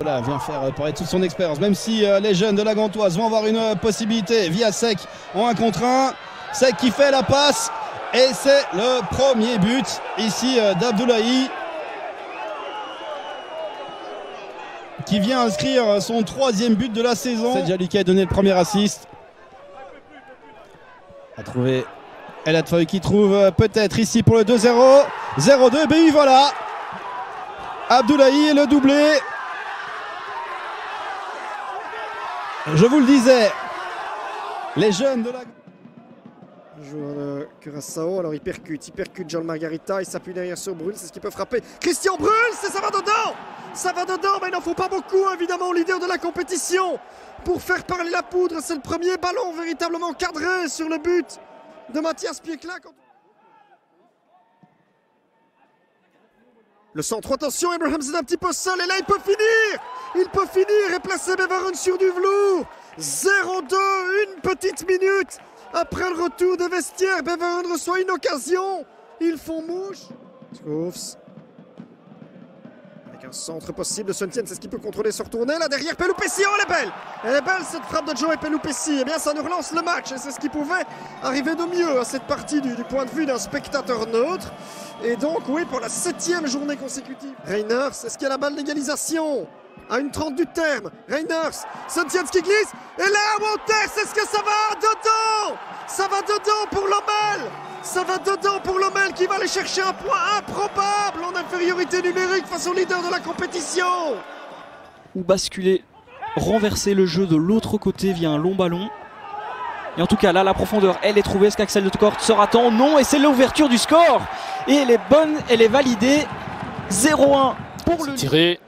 Voilà, vient faire paraître toute son expérience. Même si les jeunes de la Gantoise vont avoir une possibilité via Sek en 1 contre 1. Sek qui fait la passe. Et c'est le premier but ici d'Abdoulaye, qui vient inscrire son 3e but de la saison. C'est déjà lui qui a donné le premier assist. A trouvé El Hadfoy qui trouve peut-être ici pour le 2-0. 0-2, et bien voilà. Abdoulaye le doublé. Je vous le disais, les jeunes de la... Joueur de Curaçao, alors il percute John Margarita, il s'appuie derrière sur Bruls, c'est ce qui peut frapper. Christian Bruls, et ça va dedans! Ça va dedans, mais il n'en faut pas beaucoup, évidemment, au leader de la compétition. Pour faire parler la poudre, c'est le premier ballon véritablement cadré sur le but de Mathias Piekla. Le centre, attention, Abraham c'est un petit peu seul, et là il peut finir et placer Beveren sur du velours. 0-2, une petite minute. Après le retour des vestiaires, Beveren reçoit une occasion. Ils font mouche. Schoofs. Avec un centre possible de Saint-Étienne, c'est ce qu'il peut contrôler, se retourner. Là derrière, Pelupessi, oh elle est belle. Elle est belle cette frappe de Joey Pelupessi. Eh bien ça nous relance le match et c'est ce qui pouvait arriver de mieux à cette partie du point de vue d'un spectateur neutre. Et donc oui, pour la 7e journée consécutive. Reiners, est-ce qu'il y a la balle d'égalisation? À une 30 du terme, Reiners, Saint-Étienne qui glisse, et là, Wouters, est-ce que ça va dedans? Ça va dedans pour Lommel. Ça va dedans pour Lommel qui va aller chercher un point improbable en infériorité numérique face au leader de la compétition. Ou basculer, renverser le jeu de l'autre côté via un long ballon. Et en tout cas là, la profondeur, elle est trouvée. Est-ce qu'Axel de Corte sera-t-on? Non, et c'est l'ouverture du score. Et elle est bonne, elle est validée. 0-1 pour le... Tiré.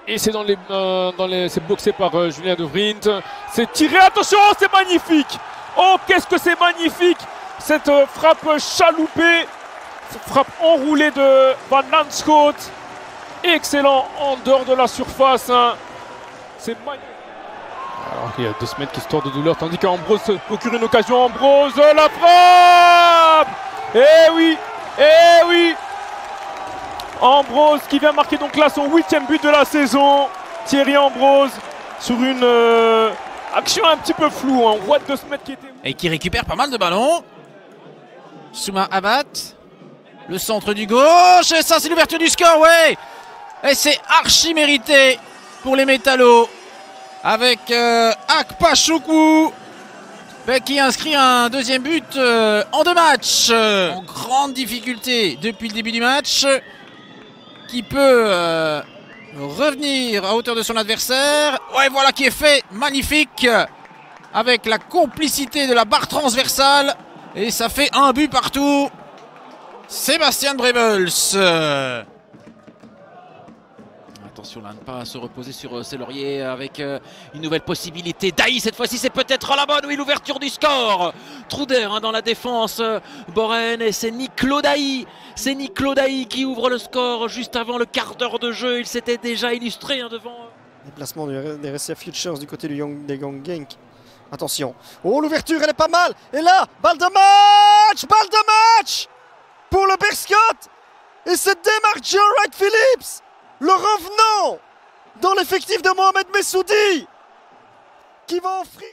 Et c'est c'est boxé par Julien De Vriend. C'est tiré, attention, c'est magnifique. Oh, qu'est-ce que c'est magnifique. Cette frappe chaloupée, cette frappe enroulée de Van Landschoot. Excellent en dehors de la surface. Hein. C'est magnifique. Alors, il y a De Smet qui se tord de douleur, tandis qu'Ambrose procure une occasion. Ambrose, la frappe. Eh oui, eh oui. Ambrose qui vient marquer donc là son 8e but de la saison. Thierry Ambrose sur une action un petit peu floue. On voit De Smet qui était... Et qui récupère pas mal de ballons. Souma Abad. Le centre du gauche. Et ça c'est l'ouverture du score, ouais. Et c'est archi mérité pour les Métallos. Avec Akpachukwu qui inscrit un 2e but en 2 matchs. En grande difficulté depuis le début du match. Qui peut revenir à hauteur de son adversaire. Ouais, voilà qui est fait, magnifique. Avec la complicité de la barre transversale. Et ça fait un but partout. Sébastien Brebels. Attention là, ne pas se reposer sur ses lauriers avec une nouvelle possibilité. Daï, cette fois-ci, c'est peut-être la bonne. Oui, l'ouverture du score. Truder hein, dans la défense. Boren, et c'est Niclo Daï. C'est Niclo Daï qui ouvre le score juste avant le quart d'heure de jeu. Il s'était déjà illustré hein, devant. Déplacement des RSA Futures du côté des Young Genk. Attention. Oh, l'ouverture, elle est pas mal. Et là, balle de match. Balle de match pour le Berscott. Et c'est Demarjo Wright Phillips, le revenant dans l'effectif de Mohamed Messoudi, qui va offrir...